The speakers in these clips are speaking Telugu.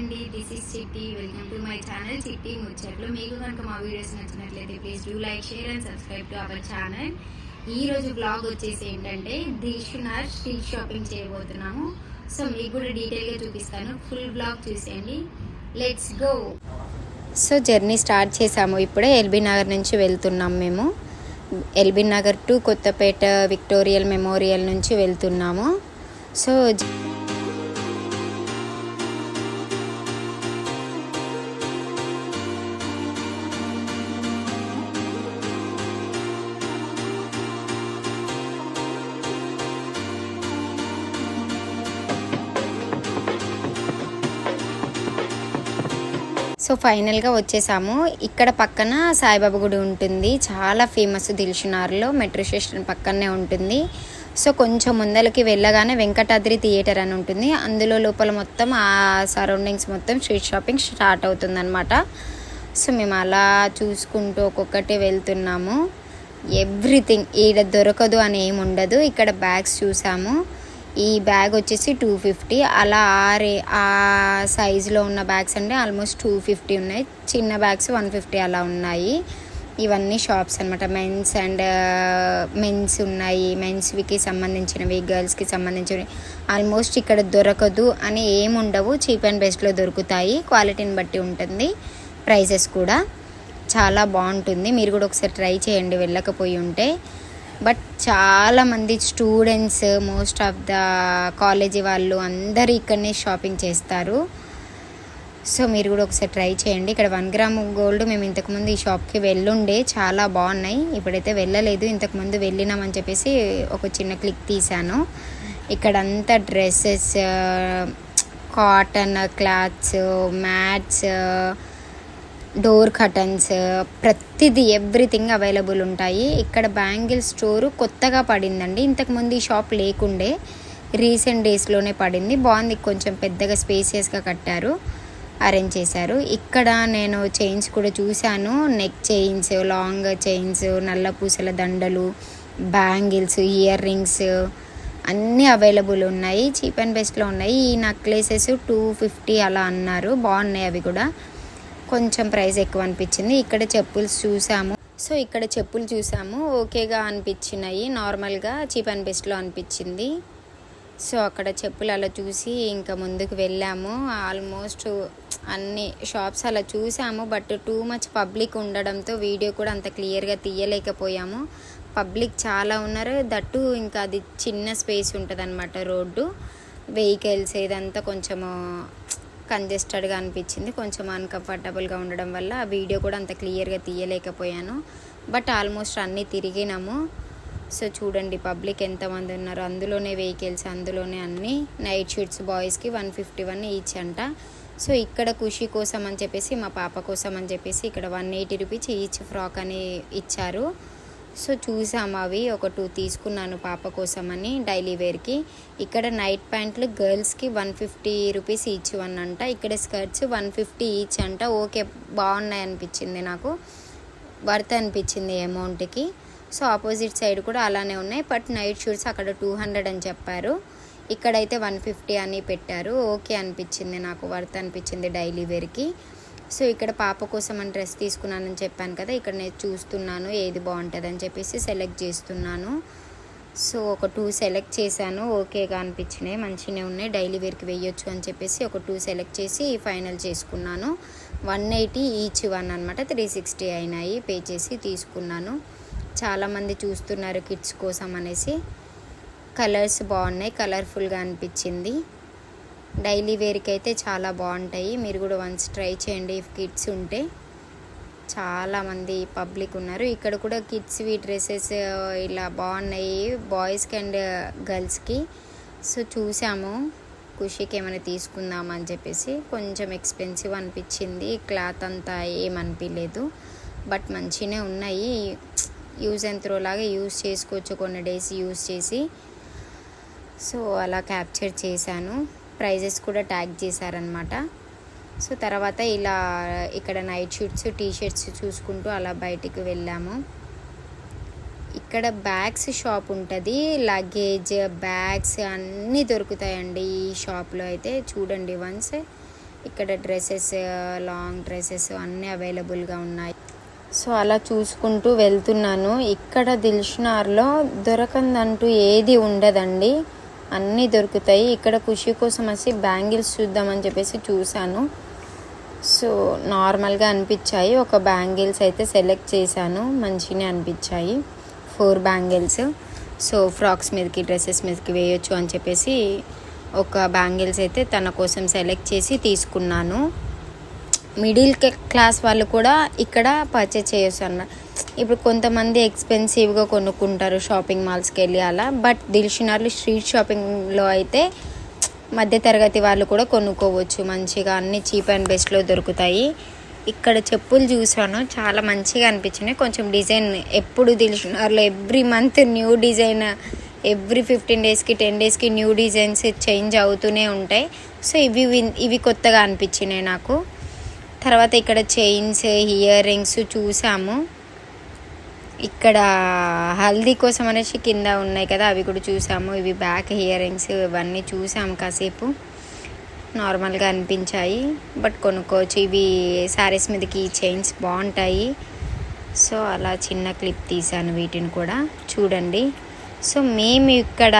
అండి, this is Chitti. Welcome to my channel Chitti ముచ్చట్లు. మీకు కనుక మా వీడియోస్ నచ్చినట్లయితే please do like, share and subscribe to our channel. ఈ రోజు బ్లాగ్ వచ్చేసి ఏంటంటే దిల్షునర్ స్ట్రీట్ షాపింగ్ చేయబోతున్నాము. సో మీకు కూడా డీటెయిల్గా చూపిస్తాను, ఫుల్ బ్లాగ్ చూసేయండి. Let's go. So journey start చేసాము. ఇప్పుడే ఎల్బీ నగర్ నుంచి వెళ్తున్నాం మేము. LB Nagar to Kothapet Victoria Memorial నుంచి వెళ్తున్నాము. సో ఫైనల్గా వచ్చేసాము. ఇక్కడ పక్కన సాయిబాబా గుడి ఉంటుంది, చాలా ఫేమస్ దిల్షునార్లో, మెట్రో స్టేషన్ పక్కనే ఉంటుంది. సో కొంచెం ముందలకి వెళ్ళగానే వెంకటాద్రి థియేటర్ అని ఉంటుంది, అందులో లోపల మొత్తం ఆ సరౌండింగ్స్ మొత్తం స్ట్రీట్ షాపింగ్ స్టార్ట్ అవుతుంది అనమాట. సో మేము అలా చూసుకుంటూ ఒక్కొక్కటి వెళ్తున్నాము. ఎవ్రీథింగ్ ఈడ దొరకదు అని ఏమి ఉండదు. ఇక్కడ బ్యాగ్స్ చూసాము. ఈ బ్యాగ్ వచ్చేసి 250. అలా ఆ సైజులో ఉన్న బ్యాగ్స్ అంటే ఆల్మోస్ట్ 250 ఉన్నాయి. చిన్న బ్యాగ్స్ 150 అలా ఉన్నాయి. ఇవన్నీ షాప్స్ అనమాట. మెన్స్ ఉన్నాయి, మెన్స్కి సంబంధించినవి, గర్ల్స్కి సంబంధించినవి. ఆల్మోస్ట్ ఇక్కడ దొరకదు అని ఏమి ఉండవు, చీప్ అండ్ బెస్ట్లో దొరుకుతాయి. క్వాలిటీని బట్టి ఉంటుంది, ప్రైసెస్ కూడా చాలా బాగుంటుంది. మీరు కూడా ఒకసారి ట్రై చేయండి వెళ్ళకపోయి ఉంటే. బట్ చాలామంది students, most of the college వాళ్ళు అందరూ ఇక్కడనే షాపింగ్ చేస్తారు. సో మీరు కూడా ఒకసారి ట్రై చేయండి. ఇక్కడ 1 గ్రామ్ గోల్డ్ మేము ఇంతకుముందు ఈ షాప్కి వెళ్ళుండే, చాలా బాగున్నాయి. ఇప్పుడైతే వెళ్ళలేదు, ఇంతకుముందు వెళ్ళినామని చెప్పేసి ఒక చిన్న క్లిక్ తీశాను. ఇక్కడంతా dresses, cotton clothes, mats, door curtains, ప్రతిదీ ఎవ్రీథింగ్ అవైలబుల్ ఉంటాయి. ఇక్కడ బ్యాంగిల్ స్టోరు కొత్తగా పడిందండి, ఇంతకుముందు ఈ షాప్ లేకుండే, రీసెంట్ డేస్లోనే పడింది. బాగుంది, కొంచెం పెద్దగా స్పేసియస్గా కట్టారు, అరేంజ్ చేశారు. ఇక్కడ నేను చైన్స్ కూడా చూశాను, నెక్ చైన్స్, లాంగ్ చైన్స్, నల్ల పూసల దండలు, బ్యాంగిల్స్, ఇయర్ రింగ్స్ అన్నీ అవైలబుల్ ఉన్నాయి. చీప్ అండ్ బెస్ట్లో ఉన్నాయి. ఈ నెక్లెసెస్ 250 అలా అన్నారు, బాగున్నాయి. అవి కూడా కొంచెం ప్రైస్ ఎక్కువ అనిపించింది. ఇక్కడ చెప్పులు చూసాము, ఓకేగా అనిపించినాయి, నార్మల్గా చీప్ అండ్ బెస్ట్లో అనిపించింది. సో అక్కడ చెప్పులు అలా చూసి ఇంకా ముందుకు వెళ్ళాము. ఆల్మోస్ట్ అన్ని షాప్స్ అలా చూసాము. బట్ టూ మచ్ పబ్లిక్ ఉండడంతో వీడియో కూడా అంత క్లియర్గా తీయలేకపోయాము. పబ్లిక్ చాలా ఉన్నారు, దట్టు ఇంకా అది చిన్న స్పేస్ ఉంటుంది అనమాట. రోడ్డు, వెహికల్స్ ఇదంతా కొంచెము కంజెస్టెడ్గా అనిపించింది, కొంచెం అన్కంఫర్టబుల్గా ఉండడం వల్ల ఆ వీడియో కూడా అంత క్లియర్గా తీయలేకపోయాను. బట్ ఆల్మోస్ట్ అన్నీ తిరిగినాము. సో చూడండి పబ్లిక్ ఎంతమంది ఉన్నారు, అందులోనే వెహికల్స్, అందులోనే అన్నీ. నైట్ షూట్స్ బాయ్స్కి 151 ఈచ్ అంట. సో ఇక్కడ ఖుషి కోసం అని చెప్పేసి, మా పాప కోసం అని చెప్పేసి ఇక్కడ 180 రూపీస్ ఈచ్ ఫ్రాక్ అని ఇచ్చారు. సో చూసాము, అవి ఒక 2 తీసుకున్నాను పాప కోసం అని డైలీ వేర్కి. ఇక్కడ నైట్ ప్యాంట్లు గర్ల్స్కి 150 రూపీస్ ఈచ్ వన్ అంట. ఇక్కడ స్కర్ట్స్ 150 ఈచ్ అంట. ఓకే, బాగున్నాయి అనిపించింది, నాకు వర్త్ అనిపించింది అమౌంట్కి. సో ఆపోజిట్ సైడ్ కూడా అలానే ఉన్నాయి. బట్ నైట్ షూట్స్ అక్కడ 200 అని చెప్పారు, ఇక్కడైతే 150 అని పెట్టారు. ఓకే అనిపించింది, నాకు వర్త్ అనిపించింది డైలీ వేర్కి. సో ఇక్కడ పాప కోసం అని డ్రెస్ తీసుకున్నానని చెప్పాను కదా, ఇక్కడ నేను చూస్తున్నాను ఏది బాగుంటుంది అని చెప్పేసి సెలెక్ట్ చేస్తున్నాను. సో ఒక 2 సెలెక్ట్ చేశాను, ఓకేగా అనిపించినాయి, మంచిగానే ఉన్నాయి, డైలీ వేర్కి వేయొచ్చు అని చెప్పేసి ఒక 2 సెలెక్ట్ చేసి ఫైనల్ చేసుకున్నాను. 180 ఈచ్ వన్ అనమాట, 360 అయినాయి. పే చేసి తీసుకున్నాను. చాలామంది చూస్తున్నారు కిడ్స్ కోసం అనేసి. కలర్స్ బాగున్నాయి, కలర్ఫుల్గా అనిపించింది. డైలీ వేర్కి అయితే చాలా బాగుంటాయి, మీరు కూడా వన్స్ ట్రై చేయండి ఇఫ్ కిడ్స్ ఉంటే. చాలామంది పబ్లిక్ ఉన్నారు. ఇక్కడ కూడా కిడ్స్వి డ్రెస్సెస్ ఇలా బాగున్నాయి, బాయ్స్కి అండ్ గర్ల్స్కి. సో చూసాము, ఖుషికి ఏమైనా తీసుకుందామని చెప్పేసి. కొంచెం ఎక్స్పెన్సివ్ అనిపించింది, క్లాత్ అంతా ఏమనిపించలేదు, బట్ మంచిగానే ఉన్నాయి. యూజ్ అండ్ త్రో లాగా యూజ్ చేసుకోవచ్చు, కొన్ని డేస్ యూజ్ చేసి. సో అలా క్యాప్చర్ చేశాను. ప్రైజెస్ కూడా ట్యాగ్ చేశారనమాట. సో తర్వాత ఇలా ఇక్కడ నైట్ షూట్స్, టీషర్ట్స్ చూసుకుంటూ అలా బయటికి వెళ్ళాము. ఇక్కడ బ్యాగ్స్ షాప్ ఉంటుంది, లగేజ్, బ్యాగ్స్ అన్నీ దొరుకుతాయండి ఈ షాప్లో అయితే. చూడండి వన్స్ ఇక్కడ డ్రెస్సెస్, లాంగ్ డ్రెస్సెస్ అన్నీ అవైలబుల్గా ఉన్నాయి. సో అలా చూసుకుంటూ వెళ్తున్నాను. ఇక్కడ దిల్షునార్లో దొరకందంటూ ఏది ఉండదండి, అన్నీ దొరుకుతాయి. ఇక్కడ ఖుషి కోసం వచ్చి బ్యాంగిల్స్ చూద్దామని చెప్పేసి చూశాను. సో నార్మల్గా అనిపించాయి. ఒక బ్యాంగిల్స్ అయితే సెలెక్ట్ చేశాను, మంచిగానే అనిపించాయి. 4 బ్యాంగిల్స్. సో ఫ్రాక్స్ మీదకి, డ్రెస్సెస్ మీదకి వేయొచ్చు అని చెప్పేసి ఒక బ్యాంగిల్స్ అయితే తన కోసం సెలెక్ట్ చేసి తీసుకున్నాను. మిడిల్ క్లాస్ వాళ్ళు కూడా ఇక్కడ పర్చేస్ చేయొచ్చు అన్నమాట. ఇప్పుడు కొంతమంది ఎక్స్పెన్సివ్గా కొనుక్కుంటారు షాపింగ్ మాల్స్కి వెళ్ళి అలా, బట్ దిల్షునార్లో స్ట్రీట్ షాపింగ్లో అయితే మధ్యతరగతి వాళ్ళు కూడా కొనుక్కోవచ్చు మంచిగా. అన్ని చీప్ అండ్ బెస్ట్లో దొరుకుతాయి. ఇక్కడ చెప్పులు చూసాను, చాలా మంచిగా అనిపించినాయి. కొంచెం డిజైన్ ఎప్పుడు దిల్షునార్లో every month new design, every 15 డేస్కి 10 డేస్కి న్యూ డిజైన్స్ చేంజ్ అవుతూనే ఉంటాయి. సో ఇవి కొత్తగా అనిపించినాయి నాకు. తర్వాత ఇక్కడ చైన్స్, ఇయర్ రింగ్స్ చూసాము. ఇక్కడ హల్దీ కోసం అనేసి కింద ఉన్నాయి కదా, అవి కూడా చూసాము. ఇవి బ్యాక్ ఇయర్ రింగ్స్ ఇవన్నీ చూసాము కాసేపు. నార్మల్గా అనిపించాయి, బట్ కొనుక్కోవచ్చు. ఇవి శారీస్ మీదకి చైన్స్ బాగుంటాయి. సో అలా చిన్న క్లిప్ తీసాను వీటిని కూడా చూడండి. సో మేము ఇక్కడ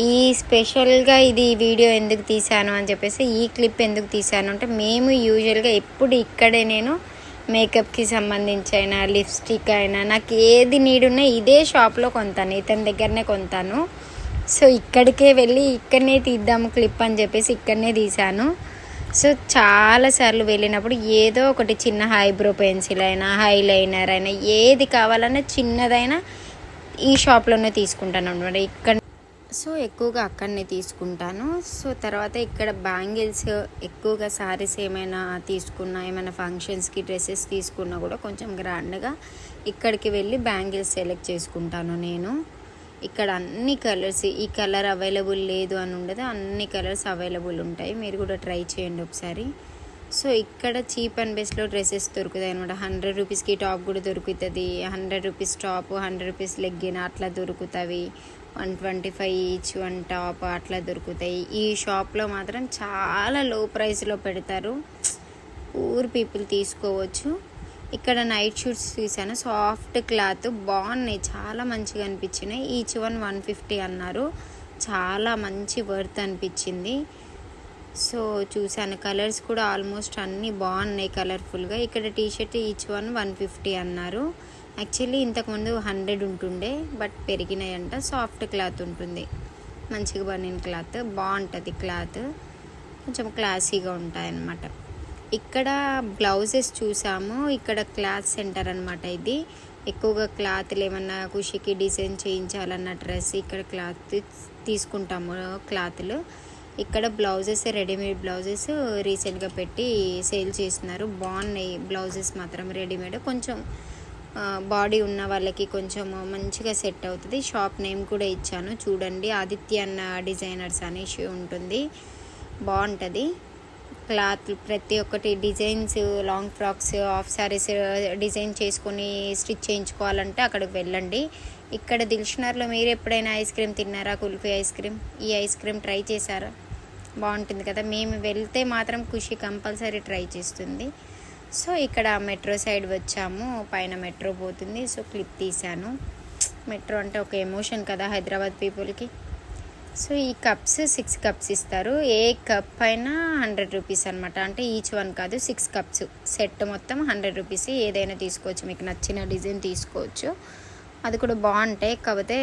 ఈ స్పెషల్గా ఇది వీడియో ఎందుకు తీసాను అని చెప్పేసి, ఈ క్లిప్ ఎందుకు తీసాను అంటే, మేము యూజువల్గా ఎప్పుడు ఇక్కడే నేను మేకప్కి సంబంధించి అయినా, లిప్స్టిక్ అయినా, నాకు ఏది నీడ్ ఉన్నా ఇదే షాప్లో కొంటాను, ఇతని దగ్గరనే కొంటాను. సో ఇక్కడికే వెళ్ళి ఇక్కడనే తీద్దాము క్లిప్ అని చెప్పేసి ఇక్కడనే తీశాను. సో చాలాసార్లు వెళ్ళినప్పుడు ఏదో ఒకటి చిన్న ఐబ్రో పెన్సిల్ అయినా, హైలైనర్ అయినా, ఏది కావాలన్నా చిన్నదైనా ఈ షాప్లోనే తీసుకుంటాను అనమాట. ఇక్కడ సో ఎక్కువగా అక్కడనే తీసుకుంటాను. సో తర్వాత ఇక్కడ బ్యాంగిల్స్ ఎక్కువగా శారీస్ ఏమైనా తీసుకున్నా, ఏమైనా ఫంక్షన్స్కి డ్రెస్సెస్ తీసుకున్నా కూడా కొంచెం గ్రాండ్గా ఇక్కడికి వెళ్ళి బ్యాంగిల్స్ సెలెక్ట్ చేసుకుంటాను నేను. ఇక్కడ అన్ని కలర్స్, ఈ కలర్ అవైలబుల్ లేదు అని ఉండదు, అన్ని కలర్స్ అవైలబుల్ ఉంటాయి. మీరు కూడా ట్రై చేయండి ఒకసారి. సో ఇక్కడ చీప్ అండ్ బెస్ట్లో డ్రెస్సెస్ దొరుకుతాయి అనమాట. 100 రూపీస్కి టాప్ కూడా దొరుకుతుంది, 100 రూపీస్ టాప్, 100 రూపీస్ లెగ్గిన్ అట్లా దొరుకుతాయి. 125 ఈచ్ 1 టాప్ అట్లా దొరుకుతాయి. ఈ షాప్లో మాత్రం చాలా లో ప్రైస్లో పెడతారు, పూర్ పీపుల్ తీసుకోవచ్చు. ఇక్కడ నైట్ షూట్స్ తీసాను, సాఫ్ట్ క్లాత్ బాగున్నాయి, చాలా మంచిగా అనిపించినాయి. ఈచ్ 150 అన్నారు, చాలా మంచి వర్త్ అనిపించింది. సో చూసాను, కలర్స్ కూడా ఆల్మోస్ట్ అన్నీ బాగున్నాయి కలర్ఫుల్గా. ఇక్కడ టీషర్ట్ ఈచ్ 150 అన్నారు. యాక్చువల్లీ ఇంతకుముందు 100 ఉంటుండే, బట్ పెరిగినాయంట. సాఫ్ట్ క్లాత్ ఉంటుంది, మంచిగా బనియన్ క్లాత్, బాగుంటుంది క్లాత్, కొంచెం క్లాసీగా ఉంటాయన్నమాట. ఇక్కడ బ్లౌజెస్ చూసాము. ఇక్కడ క్లాత్ సెంటర్ అనమాట ఇది. ఎక్కువగా క్లాత్లు ఏమన్నా ఖుషికి డిజైన్ చేయించాలన్న డ్రెస్ ఇక్కడ క్లాత్ తీసుకుంటాము, క్లాత్లు. ఇక్కడ బ్లౌజెస్, రెడీమేడ్ బ్లౌజెస్ రీసెంట్గా పెట్టి సేల్ చేస్తున్నారు. బాగున్నాయి బ్లౌజెస్ మాత్రం రెడీమేడ్. కొంచెం బాడీ ఉన్న వాళ్ళకి కొంచెం మంచిగా సెట్ అవుతుంది. షాప్ నేమ్ కూడా ఇచ్చాను చూడండి, ఆదిత్య అన్న డిజైనర్స్ అనేసి ఉంటుంది, బాగుంటుంది. క్లాత్ ప్రతి ఒక్కటి designs, long frocks, half saris design చేసుకొని స్టిచ్ చేయించుకోవాలంటే అక్కడికి వెళ్ళండి. ఇక్కడ దిల్షునార్లో మీరు ఎప్పుడైనా ఐస్ క్రీమ్ తిన్నారా? Kulfi ice cream. ఈ ఐస్ క్రీమ్ ట్రై చేశారా? బాగుంటుంది కదా. మేము వెళ్తే మాత్రం ఖుషి కంపల్సరీ ట్రై చేస్తుంది. సో ఇక్కడ మెట్రో సైడ్ వచ్చాము, పైన మెట్రో పోతుంది. సో క్లిప్ తీశాను. మెట్రో అంటే ఒక ఎమోషన్ కదా హైదరాబాద్ పీపుల్కి. సో ఈ కప్స్ 6 కప్స్ ఇస్తారు. ఏ కప్ అయినా 100 రూపీస్ అనమాట. అంటే ఈచ్ 1 కాదు, 6 కప్స్ సెట్ మొత్తం 100 రూపీస్. ఏదైనా తీసుకోవచ్చు, మీకు నచ్చిన డిజైన్ తీసుకోవచ్చు. అది కూడా బాగుంటాయి, కాకపోతే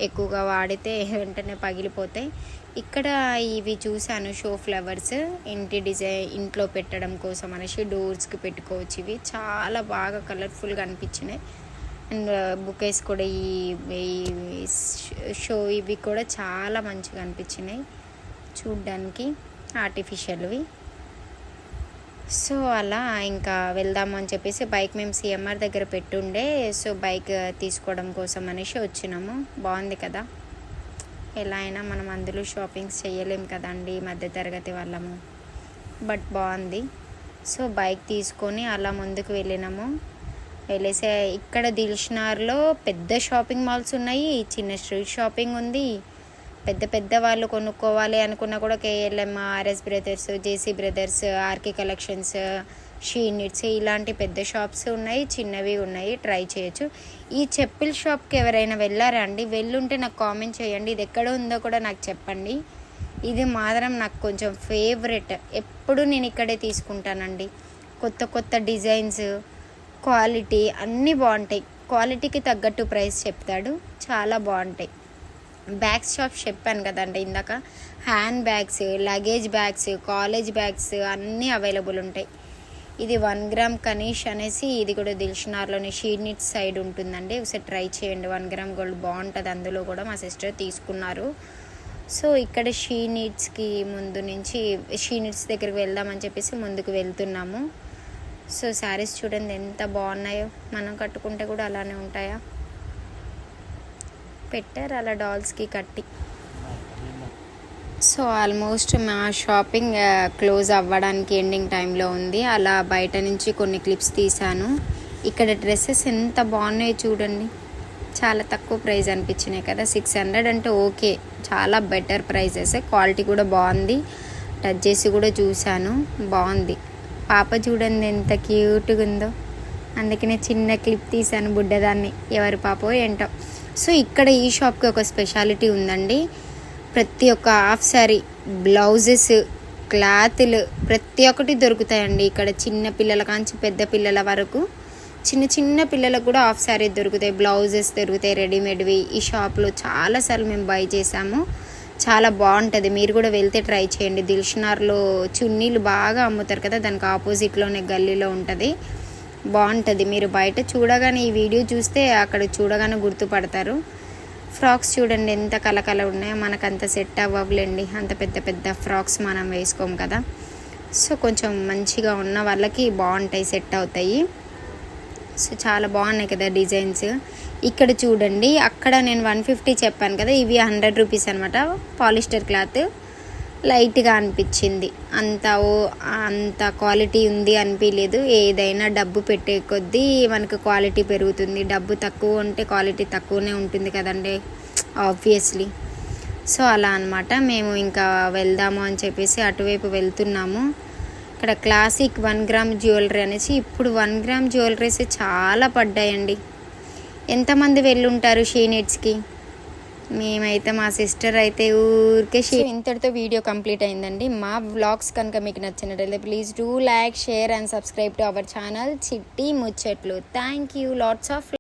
ఎక్కువగా వాడితే వెంటనే పగిలిపోతాయి. ఇక్కడ ఇవి చూశాను, షో ఫ్లవర్స్, ఇంటి డిజైన్ ఇంట్లో పెట్టడం కోసం అనేసి డోర్స్కి పెట్టుకోవచ్చు. ఇవి చాలా బాగా కలర్ఫుల్గా అనిపించినాయి. అండ్ బుకేస్ కూడా ఈ షో ఇవి కూడా చాలా మంచిగా అనిపించినాయి చూడ్డానికి, ఆర్టిఫిషియల్వి. సో అలా ఇంకా వెళ్దాము అని చెప్పేసి బైక్ మేము సిఎంఆర్ దగ్గర పెట్టుండే, సో బైక్ తీసుకోవడం కోసం అనేసి వచ్చినాము. బాగుంది కదా. ఎలా అయినా మనం అందులో షాపింగ్స్ చేయలేం కదండి, మధ్యతరగతి వాళ్ళము, బట్ బాగుంది. సో బైక్ తీసుకొని అలా ముందుకు వెళ్ళినాము. వెళ్ళేసే ఇక్కడ దిల్షునార్లో పెద్ద షాపింగ్ మాల్స్ ఉన్నాయి, చిన్న స్ట్రీట్ షాపింగ్ ఉంది, పెద్ద పెద్ద వాళ్ళు కొనుక్కోవాలి అనుకున్నా కూడా KLM, RS Brothers, JC Brothers, RK Collections, She Needs ఇలాంటి పెద్ద షాప్స్ ఉన్నాయి, చిన్నవి ఉన్నాయి, ట్రై చేయొచ్చు. ఈ చెప్పుల షాప్కి ఎవరైనా వెళ్ళారా అండి? వెళ్ళుంటే నాకు కామెంట్ చేయండి. ఇది ఎక్కడ ఉందో కూడా నాకు చెప్పండి. ఇది మాత్రం నాకు కొంచెం ఫేవరెట్. ఎప్పుడు నేను ఇక్కడే తీసుకుంటానండి. కొత్త కొత్త డిజైన్స్, క్వాలిటీ అన్నీ బాగుంటాయి. క్వాలిటీకి తగ్గట్టు ప్రైస్ చెప్తాడు, చాలా బాగుంటాయి. బ్యాగ్స్ షాప్స్ చెప్పాను కదండి ఇందాక, hand bags, luggage bags, college bags అన్నీ అవైలబుల్ ఉంటాయి. ఇది 1 గ్రామ్ కనీష్ అనేసి, ఇది కూడా దిల్షునార్లోని షీ నీడ్స్ సైడ్ ఉంటుందండి. ఒకసారి ట్రై చేయండి. 1 గ్రామ్ గోల్డ్ బాగుంటుంది. అందులో కూడా మా సిస్టర్ తీసుకున్నారు. సో ఇక్కడ షీ నీడ్స్కి ముందు నుంచి షీ నీడ్స్ దగ్గరికి వెళ్దామని చెప్పేసి ముందుకు వెళ్తున్నాము. సో శారీస్ చూడండి ఎంత బాగున్నాయో. మనం కట్టుకుంటే కూడా అలానే ఉంటాయా? పెట్టారు అలా డాల్స్కి కట్టి. సో ఆల్మోస్ట్ మా షాపింగ్ క్లోజ్ అవ్వడానికి ఎండింగ్ టైంలో ఉంది. అలా బయట నుంచి కొన్ని క్లిప్స్ తీసాను. ఇక్కడ డ్రెస్సెస్ ఎంత బాగున్నాయో చూడండి. చాలా తక్కువ ప్రైస్ అనిపించినాయి కదా. 600 అంటే ఓకే, చాలా బెటర్ ప్రైజెస్. క్వాలిటీ కూడా బాగుంది. టచ్ చేసి కూడా చూశాను, బాగుంది. పాప చూడండి ఎంత క్యూట్గా ఉందో. అందుకనే చిన్న క్లిప్ తీసాను బుడ్డదాన్ని. ఎవరి పాపో ఏంటో. సో ఇక్కడ ఈ షాప్కి ఒక స్పెషాలిటీ ఉందండి. ప్రతి ఒక్క హాఫ్ సారీ, బ్లౌజెస్, క్లాతులు ప్రతి ఒక్కటి దొరుకుతాయండి ఇక్కడ. చిన్న పిల్లల కాంచి పెద్ద పిల్లల వరకు, చిన్న చిన్న పిల్లలకు కూడా హాఫ్ సారీ దొరుకుతాయి, బ్లౌజెస్ దొరుకుతాయి రెడీమేడ్వి. ఈ షాప్లో చాలాసార్లు మేము బై చేసాము. చాలా బాగుంటుంది. మీరు కూడా వెళ్తే ట్రై చేయండి. దిల్షునార్లో చున్నీలు బాగా అమ్ముతారు కదా, దానికి ఆపోజిట్లోనే గల్లీలో ఉంటుంది. బాగుంటుంది. మీరు బయట చూడగానే, ఈ వీడియో చూస్తే అక్కడ చూడగానే గుర్తుపడతారు. ఫ్రాక్స్ చూడండి ఎంత కలకల ఉన్నాయో. మనకు అంత సెట్ అవ్వలేండి, అంత పెద్ద పెద్ద ఫ్రాక్స్ మనం వేసుకోము కదా. సో కొంచెం మంచిగా ఉన్న వాళ్ళకి బాగుంటాయి, సెట్ అవుతాయి. సో చాలా బాగున్నాయి కదా డిజైన్స్. ఇక్కడ చూడండి, అక్కడ నేను 150 చెప్పాను కదా, ఇవి 100 రూపీస్ అనమాట. పాలిస్టర్ క్లాత్ లైట్గా అనిపించింది. అంత క్వాలిటీ ఉంది అనిపించలేదు. ఏదైనా డబ్బు పెట్టే కొద్దీ మనకు క్వాలిటీ పెరుగుతుంది. డబ్బు తక్కువ ఉంటే క్వాలిటీ తక్కువనే ఉంటుంది కదండి, ఆబ్వియస్లీ. సో అలా అనమాట. మేము ఇంకా వెళ్దాము అని చెప్పేసి అటువైపు వెళ్తున్నాము. ఇక్కడ క్లాసిక్ 1 గ్రామ్ జ్యువెలరీ అనేసి, ఇప్పుడు 1 గ్రామ్ జ్యువెలరీస్ చాలా పడ్డాయండి. ఎంతమంది వెళ్ళుంటారు షీ నీడ్స్కి? మేమైతే, మా సిస్టర్ అయితే ఊరికే ఇంతటితో వీడియో కంప్లీట్ అయిందండి. మా వ్లాగ్స్ కనుక మీకు నచ్చినట్లయితే please do like, share and subscribe to our channel Chitti ముచ్చట్లు. Thank you. Lots of